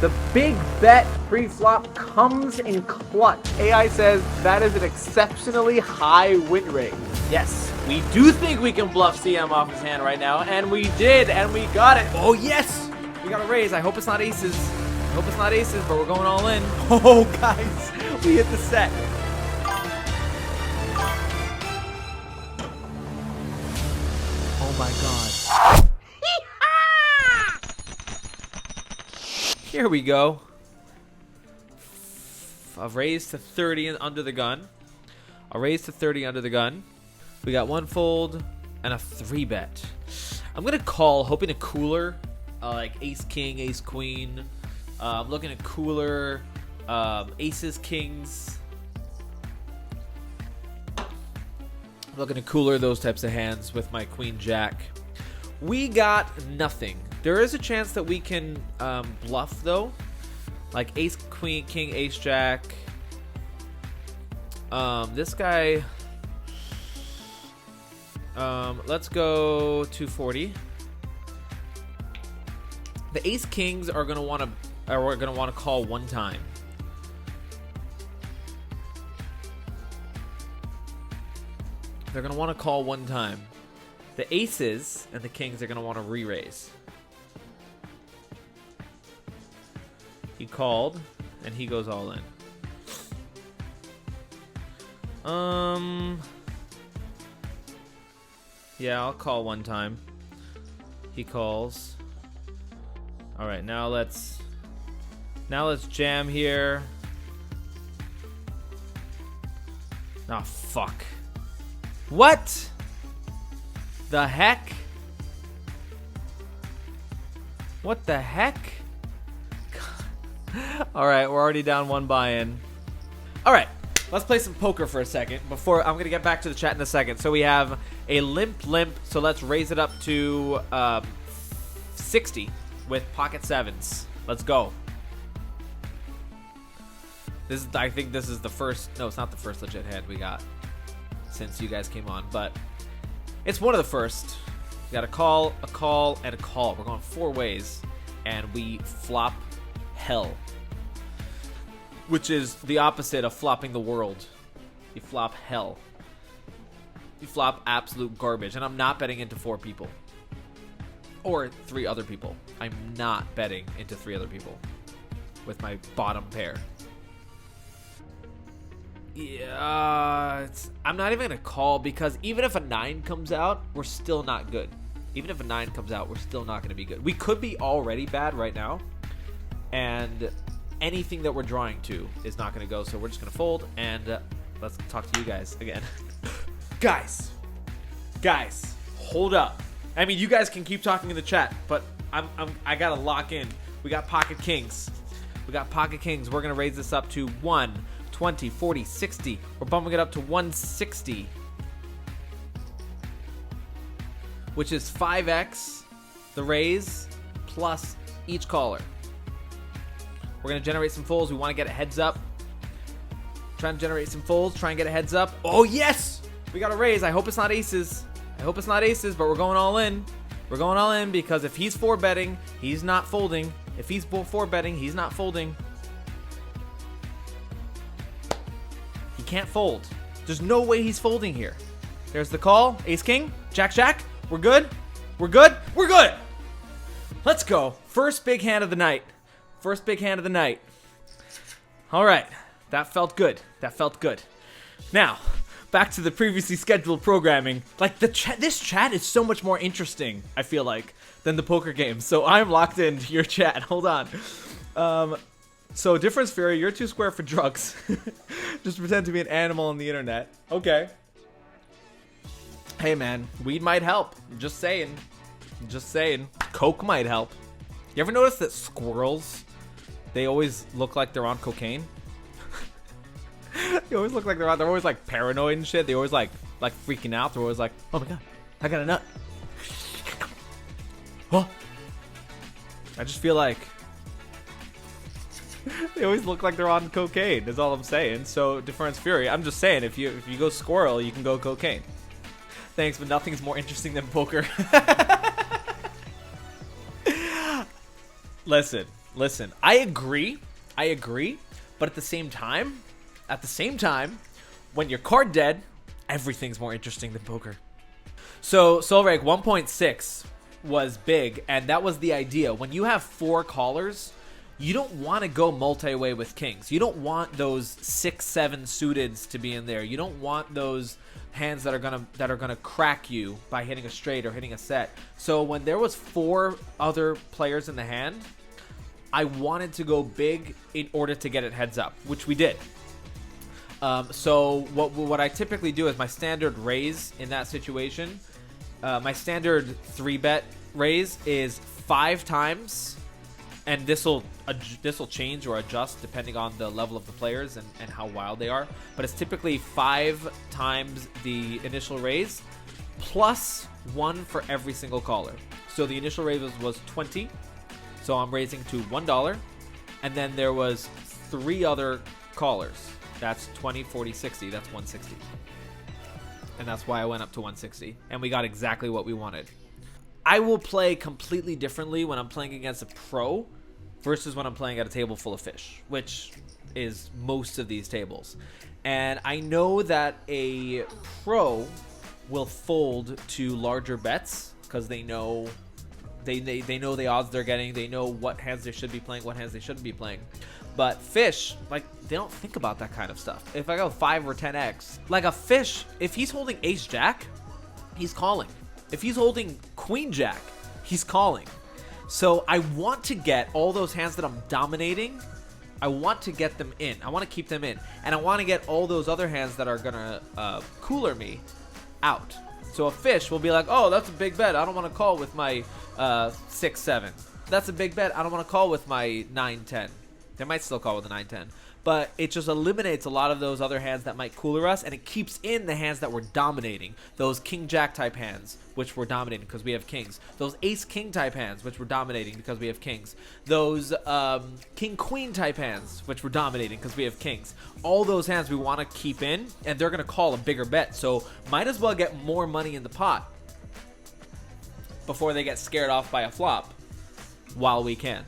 The big bet pre-flop comes in clutch. AI says that is an exceptionally high win rate. Yes, we do think we can bluff CM off his hand right now, and we did, and we got it. Oh, yes! We got a raise. I hope it's not aces. I hope it's not aces, but we're going all in. Oh, guys, we hit the set. Oh, my God. Here we go. A raise to 30 under the gun. A raise to 30 under the gun. We got one fold and a 3-bet. I'm going to call, hoping to cooler, like ace, king, ace, queen. I'm looking at cooler, aces, kings. I'm looking at cooler those types of hands with my queen, jack. We got nothing. There is a chance that we can bluff, though. Like ace, queen, king, ace, jack. This guy... let's go 240. The ace kings are gonna want to call one time. They're gonna want to call one time. The aces and the kings are gonna want to re-raise. He called and he goes all in. Yeah, I'll call one time. He calls. All right, now let's jam here. Oh, fuck. What the heck? What the heck? All right, we're already down one buy-in. All right. Let's play some poker for a second before I'm going to get back to the chat in a second. So we have a limp. So let's raise it up to 60 with pocket sevens. Let's go. I think this is the first. No, it's not the first legit hand we got since you guys came on, but it's one of the first. We got a call, and a call. We're going 4 ways, and we flop hell. Which is the opposite of flopping the world. You flop hell. You flop absolute garbage. And I'm not betting into 4 people. Or 3 other people. I'm not betting into 3 other people. With my bottom pair. Yeah, I'm not even going to call because even if a 9 comes out, we're still not good. Even if a 9 comes out, we're still not going to be good. We could be already bad right now. And... anything that we're drawing to is not going to go, so we're just going to fold, and let's talk to you guys again. Guys, hold up. I mean, you guys can keep talking in the chat, but I got to lock in. We got pocket kings. We're going to raise this up to 1, 20, 40, 60. We're bumping it up to 160, which is 5x the raise plus each caller. We're going to generate some folds. We want to get a heads up. Trying to generate some folds. Try and get a heads up. Oh, yes! We got a raise. I hope it's not aces. But we're going all in. We're going all in because if he's 4-betting, he's not folding. If he's 4-betting, he's not folding. He can't fold. There's no way he's folding here. There's the call. Ace-king. Jack-jack. We're good. Let's go. First big hand of the night. All right. That felt good. Now, back to the previously scheduled programming. Like, this chat is so much more interesting, I feel like, than the poker game. So I'm locked into your chat. Hold on. So, difference Fury, you're too square for drugs. Just pretend to be an animal on the internet. Okay. Hey, man. Weed might help. Just saying. Coke might help. You ever notice that squirrels... they always look like they're on cocaine. They always look like they're always like paranoid and shit. They always like freaking out. They're always like, oh my god, I got a nut. Oh. I just feel like they always look like they're on cocaine. Is all I'm saying. So Deference Fury, I'm just saying if you go squirrel, you can go cocaine. Thanks, but nothing's more interesting than poker. Listen. listen, I agree. But at the same time, when you're card dead, everything's more interesting than poker. So Solveig 1.6 was big, and that was the idea. When you have 4 callers, you don't want to go multi-way with kings. You don't want those 6-7 suiteds to be in there. You don't want those hands that are gonna crack you by hitting a straight or hitting a set. So when there was 4 other players in the hand, I wanted to go big in order to get it heads up, which we did. So what I typically do is my standard raise in that situation. My standard 3-bet raise is 5 times, and this will change or adjust depending on the level of the players and how wild they are. But it's typically 5 times the initial raise plus 1 for every single caller. So the initial raise was 20. So I'm raising to $1, and then there was 3 other callers. That's 20, 40, 60. That's 160. And that's why I went up to 160. And we got exactly what we wanted. I will play completely differently when I'm playing against a pro versus when I'm playing at a table full of fish, which is most of these tables. And I know that a pro will fold to larger bets because they know they know the odds they're getting. They know what hands they should be playing, what hands they shouldn't be playing. But fish, like, they don't think about that kind of stuff. If I go 5 or 10x, like a fish, if he's holding ace jack, he's calling. If he's holding queen jack, he's calling. So I want to get all those hands that I'm dominating, I want to get them in. I want to keep them in. And I want to get all those other hands that are going to cooler me out. So a fish will be like, oh, that's a big bet. I don't want to call with my 6-7. That's a big bet. I don't want to call with my 9-10. They might still call with a 9-10. But it just eliminates a lot of those other hands that might cooler us, and it keeps in the hands that we're dominating. Those king-jack type hands, which we're dominating because we have kings. Those ace-king type hands, which we're dominating because we have kings. Those king-queen type hands, which we're dominating because we have kings. All those hands we want to keep in, and they're going to call a bigger bet. So might as well get more money in the pot before they get scared off by a flop while we can.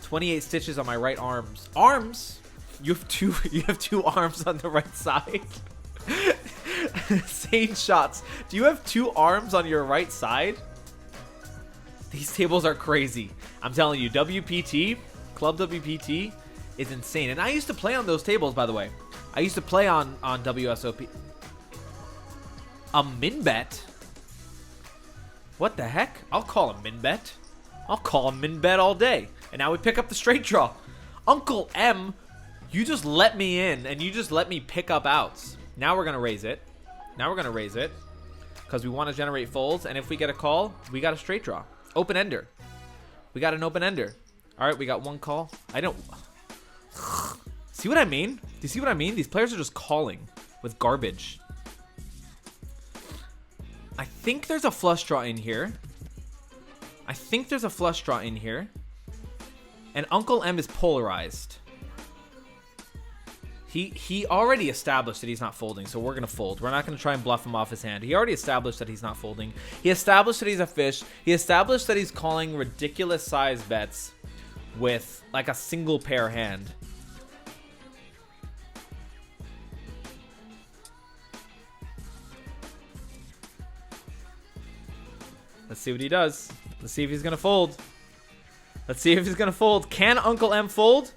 28 stitches on my right arms. Arms? You have two arms on the right side. Sane shots. Do you have 2 arms on your right side? These tables are crazy. I'm telling you, WPT, Club WPT is insane. And I used to play on those tables, by the way. I used to play on WSOP. A min bet? What the heck? I'll call a min bet. I'll call a min bet all day. And now we pick up the straight draw. Uncle M, you just let me in, and you just let me pick up outs. Now we're going to raise it. Because we want to generate folds, and if we get a call, we got a straight draw. Open-ender. We got an open-ender. All right, we got 1 call. I don't... See what I mean? Do you see what I mean? These players are just calling with garbage. I think there's a flush draw in here. And Uncle M is polarized. He already established that he's not folding, so we're going to fold. We're not going to try and bluff him off his hand. He already established that he's not folding. He established that he's a fish. He established that he's calling ridiculous size bets with like a single pair hand. Let's see what he does. Let's see if he's going to fold. Can Uncle M fold?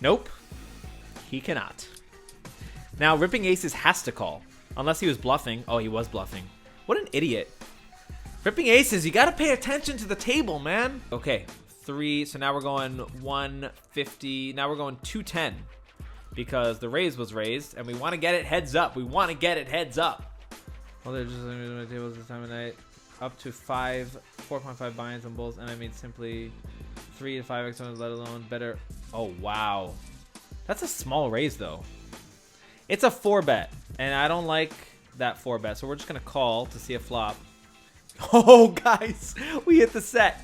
Nope. He cannot. Now, ripping aces has to call. Unless he was bluffing. Oh, he was bluffing. What an idiot. Ripping aces, you got to pay attention to the table, man. Okay, 3. So now we're going 150. Now we're going 210. Because the raise was raised, and we want to get it heads up. Well, they're just limiting my tables this time of night. Up to 4.5 buy-ins on bulls, and I mean simply 3 to 5x on, let alone better. Oh wow, that's a small raise though. It's a 4-bet, and I don't like that 4-bet, so we're just gonna call to see a flop. Oh guys, we hit the set.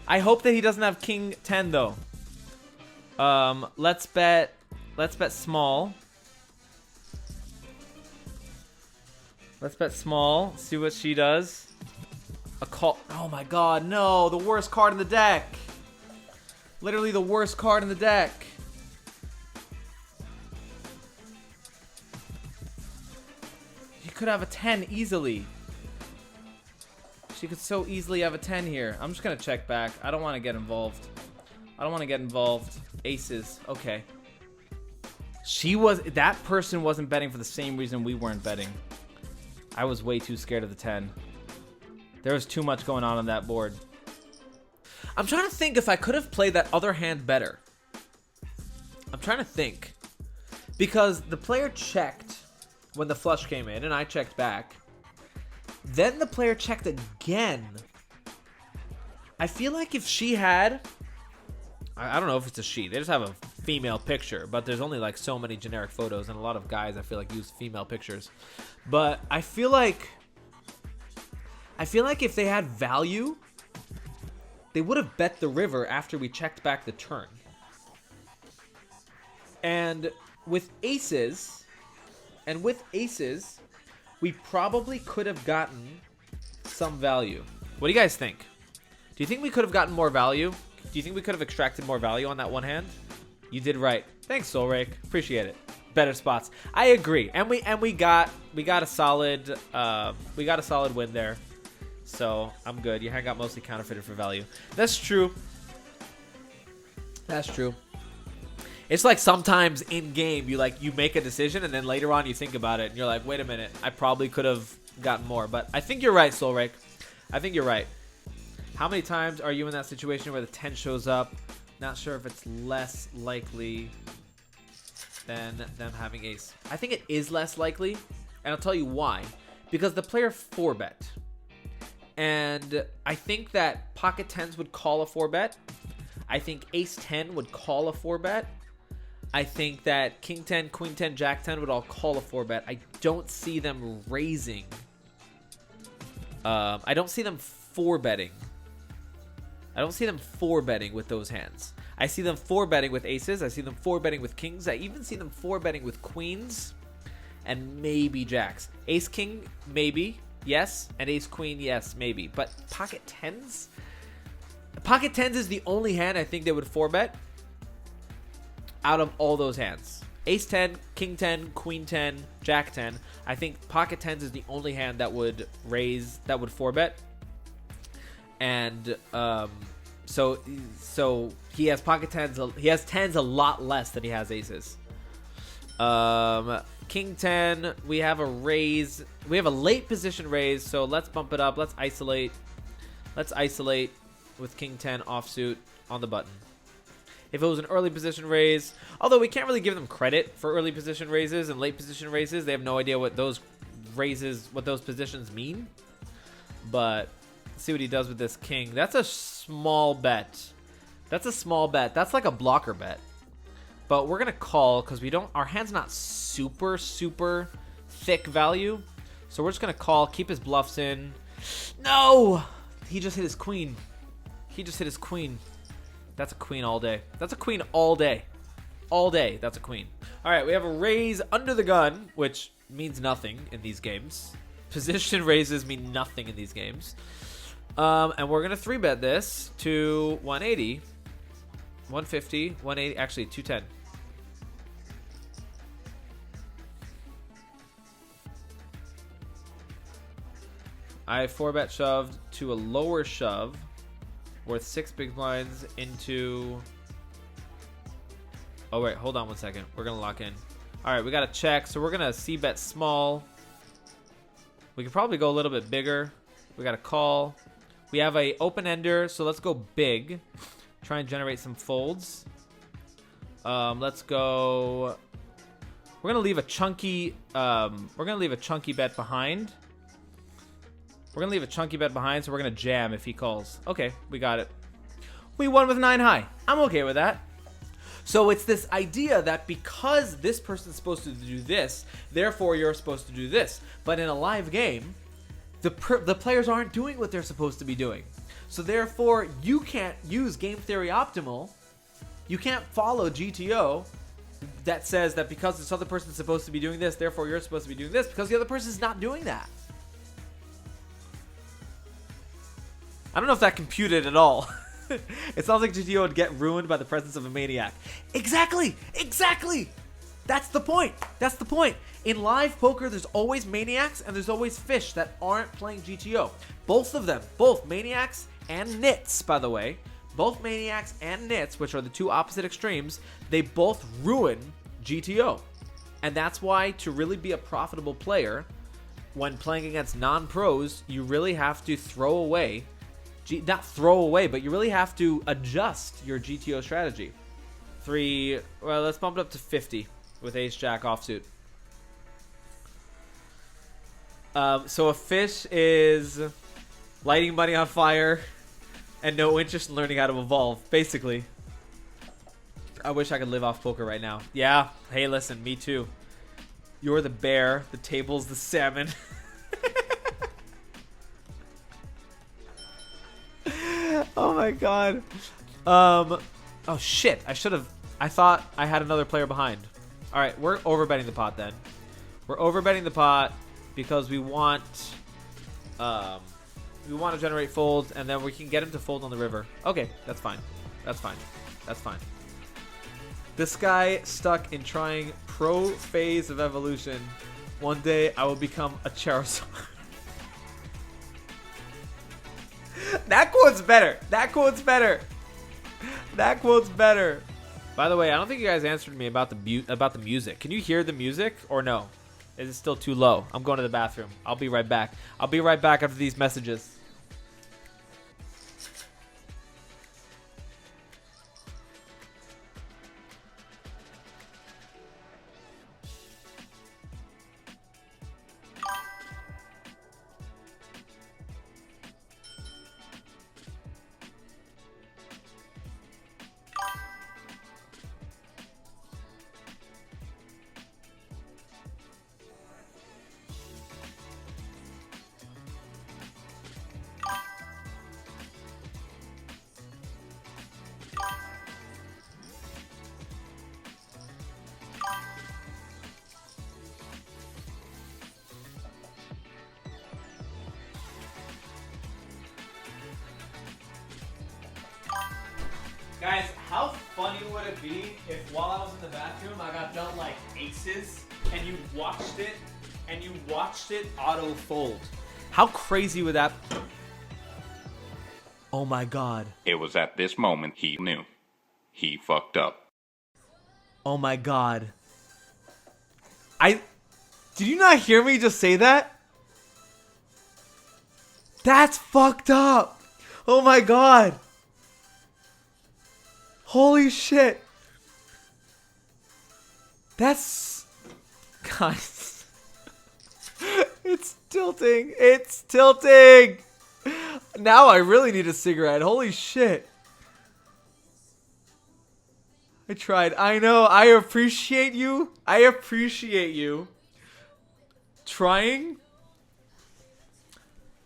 I hope that he doesn't have king 10 though. Let's bet small. Let's bet small. See what she does. A call. Oh my god, no. The worst card in the deck. Literally the worst card in the deck. She could have a 10 easily. She could so easily have a 10 here. I'm just going to check back. I don't want to get involved. I don't want to get involved. Aces. Okay. That person wasn't betting for the same reason we weren't betting. I was way too scared of the 10. There was too much going on that board. I'm trying to think if I could have played that other hand better. I'm trying to think. Because the player checked when the flush came in, and I checked back. Then the player checked again. I feel like if she had... I don't know if it's a she. They just have a female picture, but there's only like so many generic photos, and a lot of guys I feel like use female pictures. But I feel like if they had value, they would have bet the river after we checked back the turn. And with aces, we probably could have gotten some value. What do you guys think? Do you think we could have gotten more value? Do you think we could have extracted more value on that one hand? You did right. Thanks, Soulrake. Appreciate it. Better spots. I agree. And we got a solid win there. So I'm good. Your hand got mostly counterfeited for value. That's true. That's true. It's like sometimes in game you make a decision and then later on you think about it and you're like, wait a minute, I probably could have gotten more. But I think you're right, Soulrake. I think you're right. How many times are you in that situation where the 10 shows up? Not sure if it's less likely than them having ace. I think it is less likely, and I'll tell you why. Because the player 4-bet. And I think that pocket 10s would call a 4-bet. I think ace 10 would call a 4-bet. I think that king 10, queen 10, jack 10 would all call a 4-bet. I don't see them raising. I don't see them 4-betting. I don't see them 4-betting with those hands. I see them 4-betting with aces. I see them 4-betting with kings. I even see them 4-betting with queens and maybe jacks. Ace king, maybe, yes. And ace queen, yes, maybe. But pocket 10s? Pocket 10s is the only hand I think they would 4-bet out of all those hands. Ace 10, king 10, queen 10, jack 10. I think pocket 10s is the only hand that would raise, that would 4-bet. And so he has pocket 10s. He has 10s a lot less than he has aces. King 10, we have a raise. We have a late position raise, so let's bump it up. Let's isolate. Let's isolate with king 10 offsuit on the button. If it was an early position raise, although we can't really give them credit for early position raises and late position raises, they have no idea what those raises, what those positions mean. But see what he does with this king. That's a small bet. That's a small bet. That's like a blocker bet. But we're gonna call because we don't. Our hand's not super thick value, so we're just gonna call. Keep his bluffs in. No, he just hit his queen. He just hit his queen. That's a queen all day. That's a queen all day. All day. That's a queen. All right, we have a raise under the gun, which means nothing in these games. Position raises mean nothing in these games. And we're going to 3-bet this to 180, 150, 180, actually 210. I 4-bet shoved to a lower shove worth 6 big blinds into... Oh, wait, hold on 1 second. We're going to lock in. All right, we got to check. So we're going to C-bet small. We could probably go a little bit bigger. We got to call. We have a open ender, so let's go big. Try and generate some folds. Let's go. We're gonna leave a chunky. Bet behind. We're gonna leave a chunky bet behind, so we're gonna jam if he calls. Okay, we got it. We won with 9 high. I'm okay with that. So it's this idea that because this person's supposed to do this, therefore you're supposed to do this. But in a live game, the players aren't doing what they're supposed to be doing. So therefore, you can't use Game Theory Optimal. You can't follow GTO that says that because this other person's supposed to be doing this, therefore you're supposed to be doing this because the other person's not doing that. I don't know if that computed at all. It sounds like GTO would get ruined by the presence of a maniac. Exactly! Exactly! That's the point! That's the point! In live poker, there's always maniacs and there's always fish that aren't playing GTO. Both of them, both maniacs and nits, by the way, both maniacs and nits, which are the two opposite extremes, they both ruin GTO. And that's why to really be a profitable player, when playing against non-pros, you really have to throw away, not throw away, but you really have to adjust your GTO strategy. Well, let's bump it up to 50 with ace-jack offsuit. So a fish is lighting money on fire and no interest in learning how to evolve, basically. I wish I could live off poker right now. Yeah, hey, listen, me too. You're the bear, the table's the salmon. Oh my god. Oh shit, I thought I had another player behind. Alright, we're overbetting the pot then. We're overbetting the pot because we want to generate folds and then we can get him to fold on the river. Okay, that's fine. That's fine. That's fine. This guy stuck in trying pro phase of evolution. One day I will become a Charizard. That quote's better. That quote's better. That quote's better. By the way, I don't think you guys answered me about the music. Can you hear the music or no? Is it still too low? I'm going to the bathroom. I'll be right back. I'll be right back after these messages. Guys, how funny would it be if while I was in the bathroom I got dealt like aces and you watched it auto fold? How crazy would that? Oh my god. It was at this moment he knew. He fucked up. Oh my god. Did you not hear me just say that? That's fucked up. Oh my god. Holy shit. That's... Guys. It's tilting. It's tilting. Now I really need a cigarette. Holy shit. I tried. I know. I appreciate you. I appreciate you. Trying.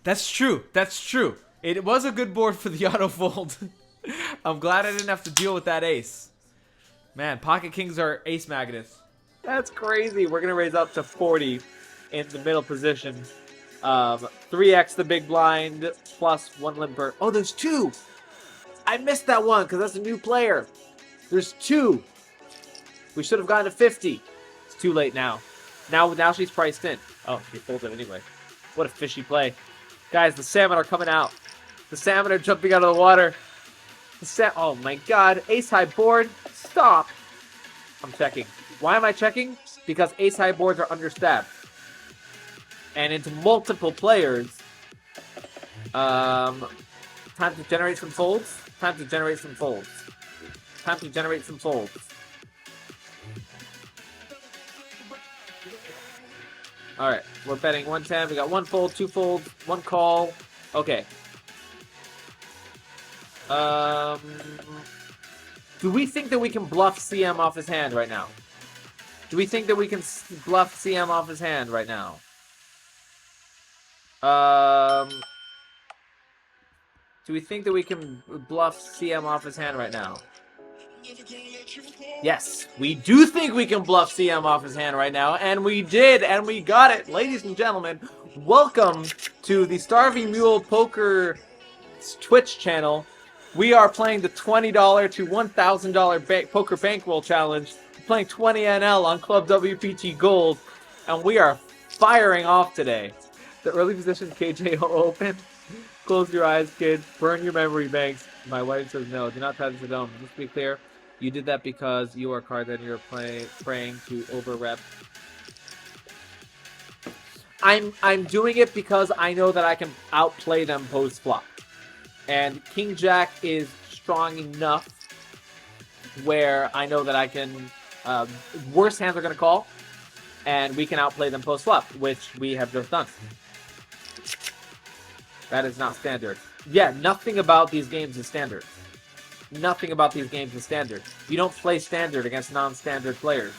That's true. That's true. It was a good board for the auto fold. I'm glad I didn't have to deal with that ace. Man, pocket kings are ace magnets. That's crazy. We're going to raise up to 40 in the middle position. 3x the big blind plus 1 limper. Oh, there's 2. I missed that one because that's a new player. There's 2. We should have gone to 50. It's too late now. Now she's priced in. Oh, she folded anyway. What a fishy play. Guys, the salmon are coming out. The salmon are jumping out of the water. Oh my god. Ace high board. Stop. I'm checking. Why am I checking? Because ace high boards are understaffed. And into multiple players. Time to generate some folds. Time to generate some folds. Time to generate some folds. Alright, we're betting 110. We got 1 fold, 2 folds, 1 call. Okay. Do we think that we can bluff CM off his hand right now? Do we think that we can bluff CM off his hand right now? Do we think that we can bluff CM off his hand right now? Yes, we do think we can bluff CM off his hand right now, and we did, and we got it. Ladies and gentlemen, welcome to the Starving Mule Poker Twitch channel. We are playing the $20 to $1,000 poker bankroll challenge. We're playing 20 NL on Club WPT Gold, and we are firing off today. The early position KJO open. Close your eyes, kid. Burn your memory banks. My wife says no. Do not touch the dome. Just to be clear, you did that because you are card that you're praying to over rep. I'm doing it because I know that I can outplay them post flop. And King Jack is strong enough where I know that I can. Worse hands are going to call, and we can outplay them post flop, which we have just done. That is not standard. Yeah, nothing about these games is standard. Nothing about these games is standard. You don't play standard against non-standard players.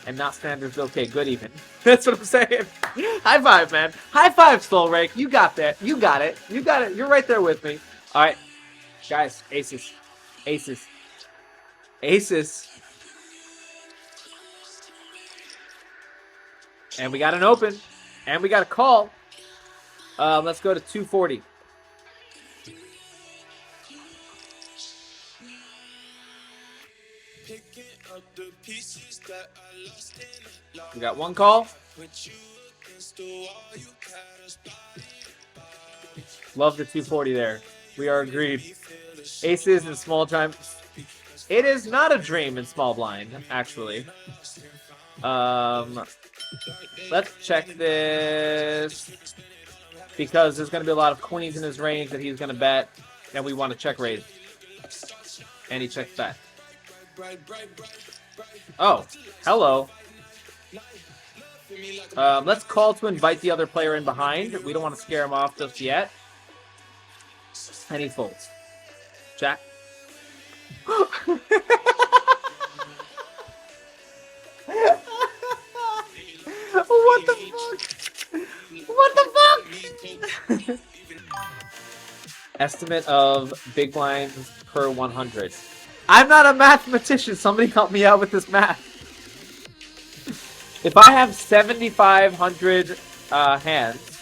And not standard's okay, good even. That's what I'm saying. High five, man. High five, Soul Rake. You got that. You got it. You got it. You're right there with me. All right. Guys, aces. Aces. Aces. And we got an open. And we got a call. Let's go to 240. We got one call. Love the 240 there. We are agreed. Aces and small time. It is not a dream in small blind, actually. Let's check this. Because there's going to be a lot of queens in his range that he's going to bet. And we want to check raise. And he checks back. Oh, hello. Let's call to invite the other player in behind. We don't want to scare him off just yet. And he folds. Jack. What the fuck? What the fuck? Estimate of big blinds per 100. I'm not a mathematician. Somebody help me out with this math. If I have 7,500 hands,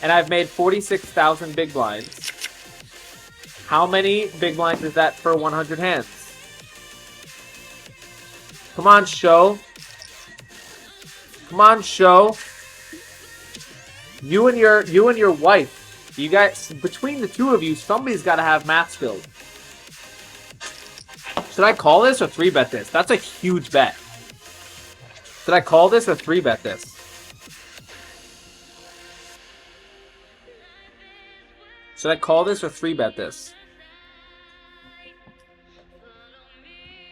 and I've made 46,000 big blinds, how many big blinds is that per 100 hands? Come on, show. Come on, show. You and your wife. You guys, between the two of you, somebody's got to have math skills. Should I call this or 3-bet this? That's a huge bet. Should I call this or 3-bet this? Should I call this or 3-bet this?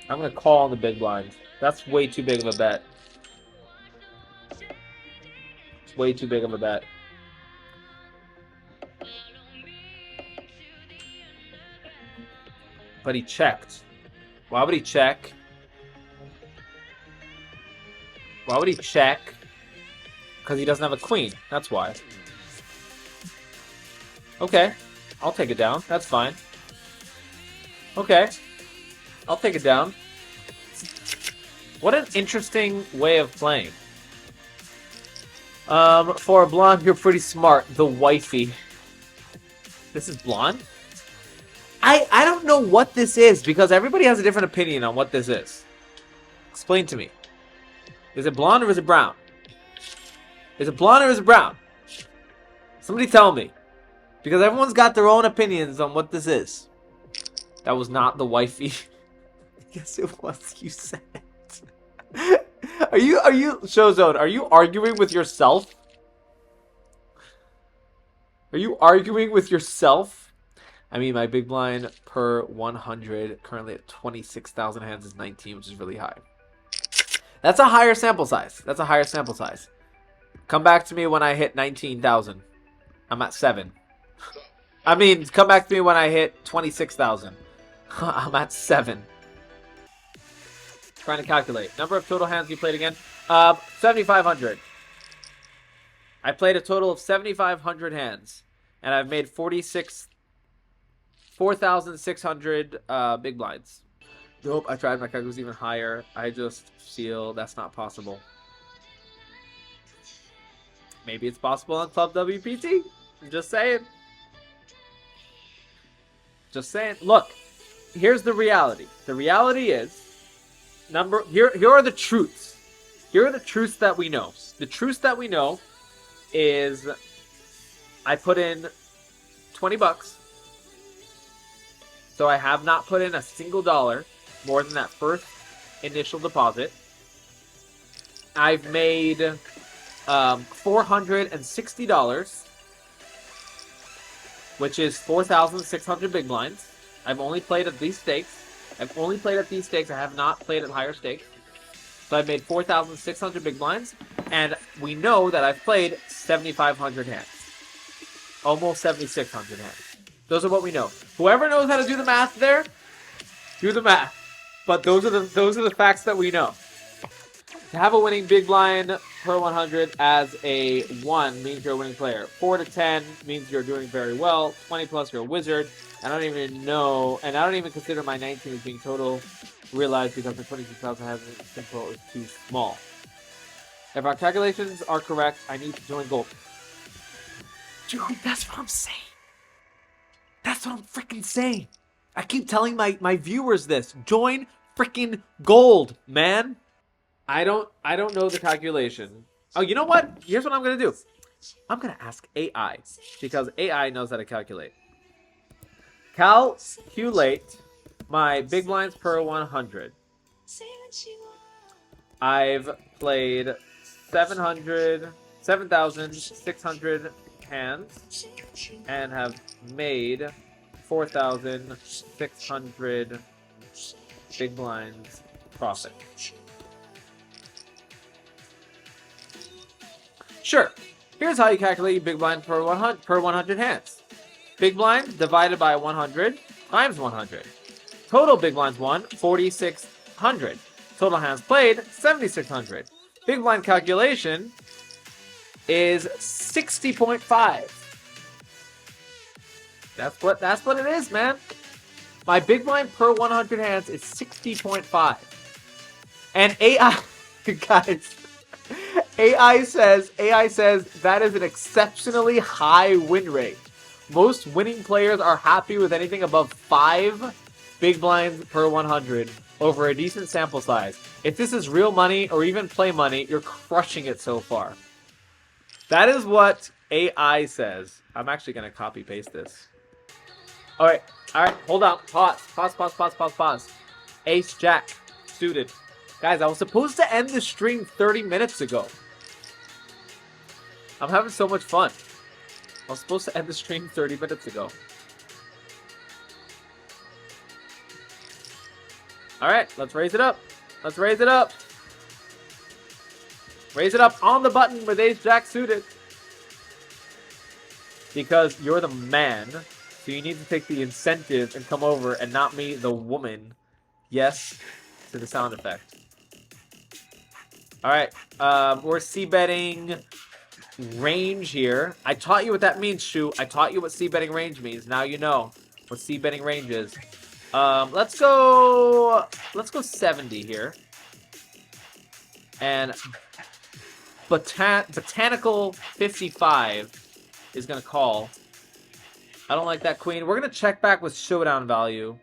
I'm going to call on the big blind. That's way too big of a bet. It's way too big of a bet. But he checked. Why would he check? Why would he check? Because he doesn't have a queen. That's why. Okay. I'll take it down. That's fine. Okay. I'll take it down. What an interesting way of playing. For a blonde, you're pretty smart. The wifey. This is blonde? I don't know what this is because everybody has a different opinion on what this is. Explain to me. Is it blonde or is it brown? Is it blonde or is it brown? Somebody tell me. Because everyone's got their own opinions on what this is. That was not the wifey. Yes, it was. You said it. Are you, Showzone, are you arguing with yourself? Are you arguing with yourself? I mean, my big blind per 100, currently at 26,000 hands, is 19, which is really high. That's a higher sample size. That's a higher sample size. Come back to me when I hit 19,000. I'm at 7. I mean, come back to me when I hit 26,000. I'm at 7. Trying to calculate. Number of total hands you played again? 7,500. I played a total of 7,500 hands. And I've made 46,000 4,600 big blinds. Nope, I tried. My calculator was even higher. I just feel that's not possible. Maybe it's possible on Club WPT. I'm just saying. Just saying. Look, here's the reality. The reality is, here are the truths. Here are the truths that we know. The truths that we know is I put in 20 bucks. So I have not put in a single dollar more than that first initial deposit. I've made $460, which is 4,600 big blinds. I've only played at these stakes. I have not played at higher stakes. So I've made 4,600 big blinds, and we know that I've played 7,500 hands. Almost 7,600 hands. Those are what we know. Whoever knows how to do the math there, do the math. But those are the facts that we know. To have a winning big blind per 100 as a 1 means you're a winning player. 4 to 10 means you're doing very well. 20 plus, you're a wizard. I don't even know, and I don't even consider my 19 as being total realized because the 26,000 has control is too small. If our calculations are correct, I need to join gold. Dude, that's what I'm saying. That's what I'm freaking saying. I keep telling my viewers this. Join freaking gold, man. I don't know the calculation. Oh, you know what? Here's what I'm gonna do. I'm gonna ask AI because AI knows how to calculate. Calculate my big blinds per 100. I've played 7,600 hands and have made 4,600 big blinds profit. Sure. Here's how you calculate big blind per 100 hands. Big blind divided by 100 times 100. Total big blinds won, 4,600. Total hands played, 7,600. Big blind calculation is 60.5. That's what it is, man. My big blind per 100 hands is 60.5. And AI, guys, AI says that is an exceptionally high win rate. Most winning players are happy with anything above 5 big blinds per 100 over a decent sample size. If this is real money or even play money, you're crushing it so far. That is what AI says. I'm actually going to copy paste this. All right, hold on. Pause. Ace Jack suited. Guys, I was supposed to end the stream 30 minutes ago. I'm having so much fun. I was supposed to end the stream 30 minutes ago. All right, let's raise it up. Raise it up on the button with Ace Jack suited. Because you're the man, so you need to take the incentive and come over and not me, the woman. Yes, to the sound effect. All right, we're c-betting range here. I taught you what that means, Shu. I taught you what c-betting range means. Now you know what c-betting range is. Let's go 70 here. And Botanical 55 is going to call. I don't like that queen. We're going to check back with showdown value.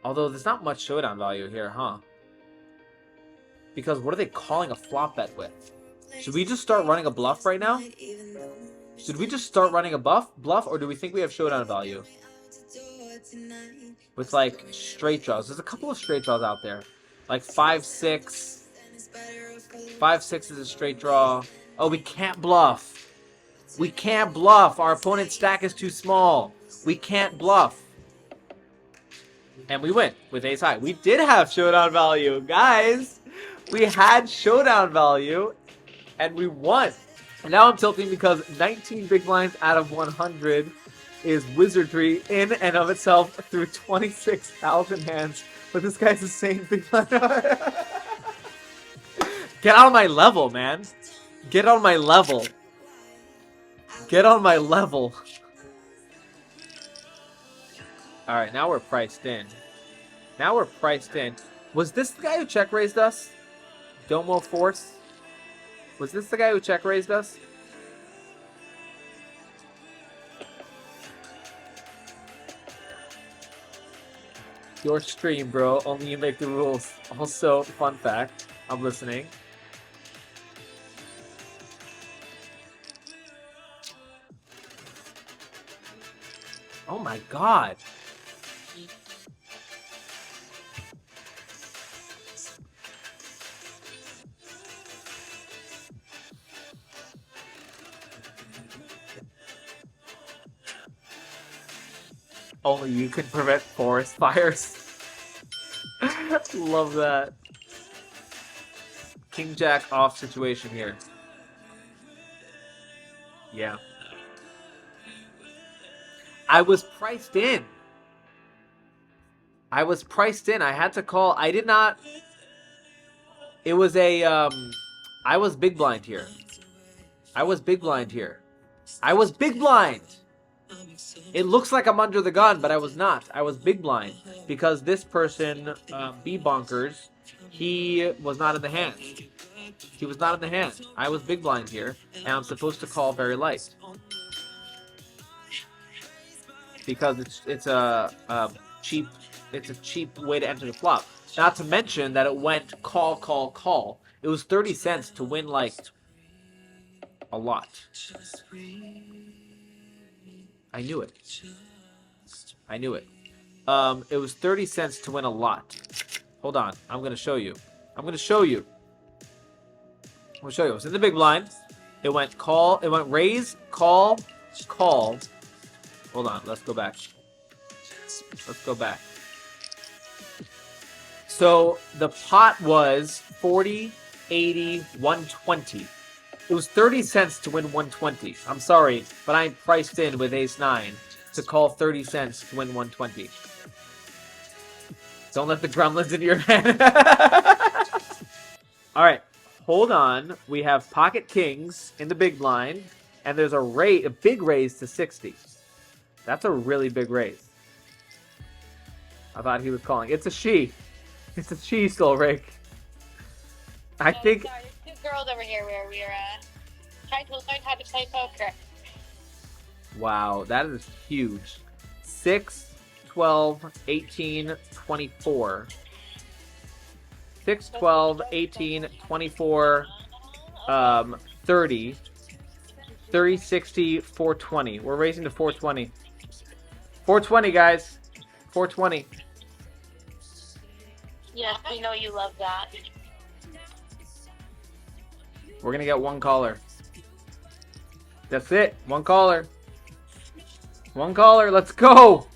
Although there's not much showdown value here, huh? Because what are they calling a flop bet with? Should we just start running a bluff right now? Should we just start running a bluff, or do we think we have showdown value? With like straight draws. There's a couple of straight draws out there. Like 5-6. 5-6 is a straight draw. Oh, we can't bluff. We can't bluff. Our opponent's stack is too small. We can't bluff. And we win with ace high. We did have showdown value. Guys, we had showdown value and we won. And now I'm tilting because 19 big blinds out of 100 is wizardry in and of itself through 26,000 hands. But this guy's the same big blind. Get out of my level, man. Get on my level. Get on my level. All right, now we're priced in. Now we're priced in. Was this the guy who check raised us? Domo Force? Was this the guy who check raised us? Your stream, bro. Only you make the rules. Also, fun fact. I'm listening. Oh my god. Only you can prevent forest fires. Love that. King Jack off situation here. Yeah. I was priced in. I was priced in. I had to call. I did not. It was a, I was big blind here. I was big blind here. I was big blind. It looks like I'm under the gun, but I was not. I was big blind because this person, B Bonkers, he was not in the hand. He was not in the hand. I was big blind here, and I'm supposed to call very light because it's a cheap way to enter the flop. Not to mention that it went call, call, call. It was 30 cents to win like a lot. I knew it. I knew it. It was 30 cents to win a lot. Hold on. I'm going to show you. I'm going to show you. I'm going to show you. It was in the big blind. It went call. It went raise, call, call. Hold on. Let's go back. Let's go back. So the pot was 40, 80, 120. It was 30 cents to win 120. I'm sorry, but I'm priced in with ace-9 to call 30 cents to win 120. Don't let the gremlins in your head. All right, hold on. We have pocket kings in the big blind, and there's a big raise to 60. That's a really big raise. I thought he was calling. It's a she. It's a she, Soul Rake. I think... Sorry, there's two girls over here where we're trying to learn how to play poker. Wow, that is huge. 6, 12, 18, 24. 6, 12, 18, 24, 30. 30, 60, 420. We're raising to 420. 420, guys. 420. Yes, we know you love that. We're going to get one caller. That's it. One caller. One caller. Let's go.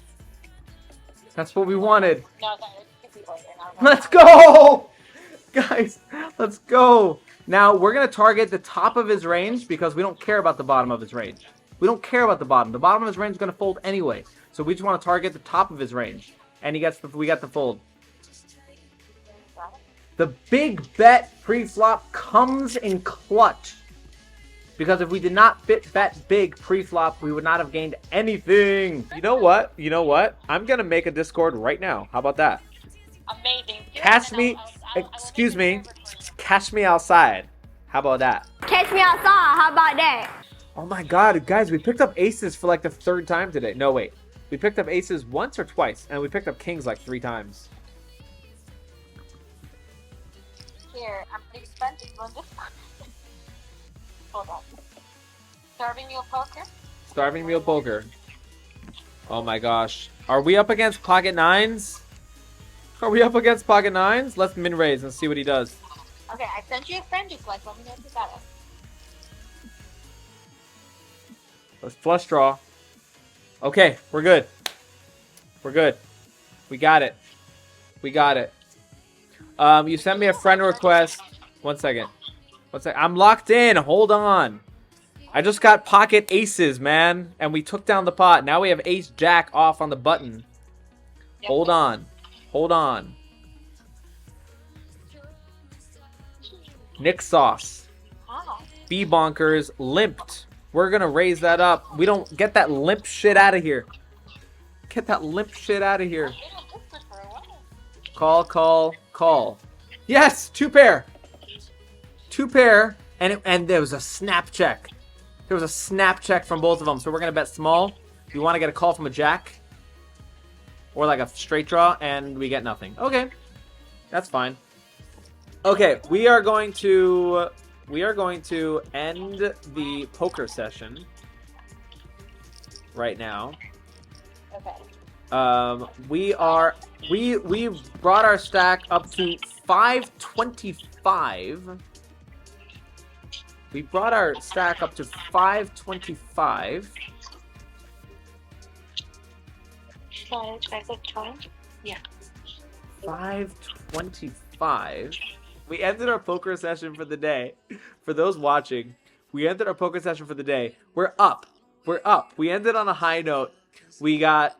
That's what we wanted. No, sorry, there's two people here. Let's go. Guys, let's go. Now, we're going to target the top of his range because we don't care about the bottom of his range. We don't care about the bottom. The bottom of his range is going to fold anyway. So we just want to target the top of his range. And we got the fold. The big bet pre-flop comes in clutch. Because if we did not bet big pre-flop, we would not have gained anything. You know what? You know what? I'm going to make a Discord right now. How about that? Amazing. Catch me, excuse me, catch me outside. How about that? Catch me outside. How about that? Oh my god, guys, we picked up aces for like the 3rd time today. No, wait. We picked up aces once or twice, and we picked up kings like 3 times. Here, I'm pretty expensive on this one. Hold on. Starving Mule Poker? Starving Mule Poker. Oh my gosh. Are we up against pocket 9s? Are we up against pocket 9s? Let's min raise and see what he does. Okay, I sent you a friend request. Let me know if you got it. Let's flush draw. Okay, we're good. We're good. We got it. We got it. You sent me a friend request. One second. I'm locked in. Hold on. I just got pocket aces, man. And we took down the pot. Now we have ace jack off on the button. Yep. Hold on. Hold on. Nick Sauce. Oh. B Bonkers. Limped. We're going to raise that up. We don't get that limp shit out of here. Get that limp shit out of here. They don't look good for a while. Call, call, call. Yes, 2 pair. 2 pair, and there was a snap check. There was a snap check from both of them, so we're gonna bet small. We want to get a call from a jack, or like a straight draw, and we get nothing. Okay, that's fine. Okay, we are going to end the poker session right now. Okay. We brought our stack up to 525. We brought our stack up to 525. So, I said time? Yeah. 525. We ended our poker session for the day. For those watching, we ended our poker session for the day. We're up. We're up. We ended on a high note. We got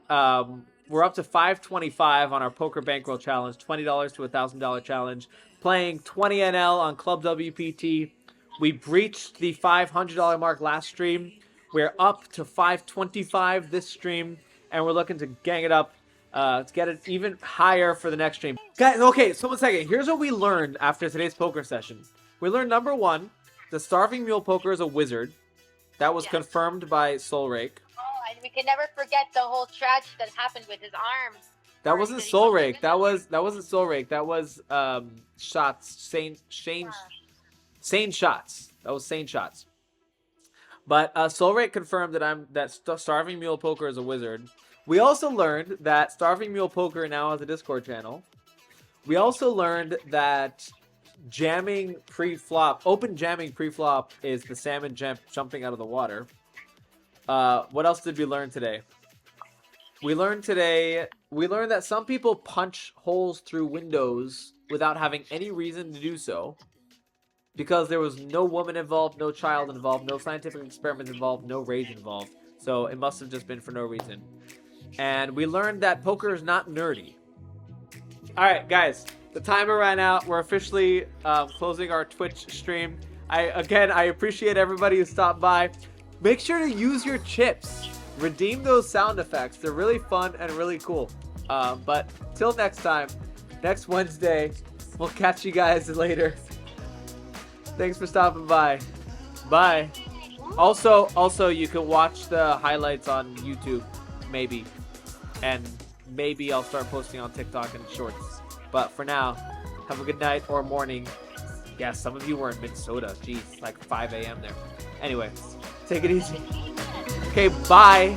we're up to 525 on our poker bankroll challenge, $20 to $1,000 challenge. Playing 20 NL on Club WPT. We breached the $500 mark last stream. We're up to 525 this stream, and we're looking to gang it up to get it even higher for the next stream. Guys, okay, so 1 second. Here's what we learned after today's poker session. We learned, number 1, the Starving Mule Poker is a wizard. That was confirmed by Soul Rake. Oh, and we can never forget the whole tragedy that happened with his arms. That wasn't Soul Rake. That wasn't Soul Rake. That was shots. Sane shots. That was sane shots. But Soul Rake confirmed that Starving Mule Poker is a wizard. We also learned that Starving Mule Poker now has a Discord channel. We also learned that jamming pre-flop, open jamming pre-flop is the salmon jumping out of the water. What else did we learn today? We learned that some people punch holes through windows without having any reason to do so. Because there was no woman involved, no child involved, no scientific experiment involved, no rage involved. So it must have just been for no reason. And we learned that poker is not nerdy. Alright, guys. The timer ran out. We're officially closing our Twitch stream. I appreciate everybody who stopped by. Make sure to use your chips. Redeem those sound effects. They're really fun and really cool. But till next time, next Wednesday, we'll catch you guys later. Thanks for stopping by. Bye. Also, you can watch the highlights on YouTube, maybe. And maybe I'll start posting on TikTok and shorts. But for now, have a good night or morning. Yeah, some of you were in Minnesota. Jeez, like 5 a.m. there. Anyway, take it easy. Okay, bye.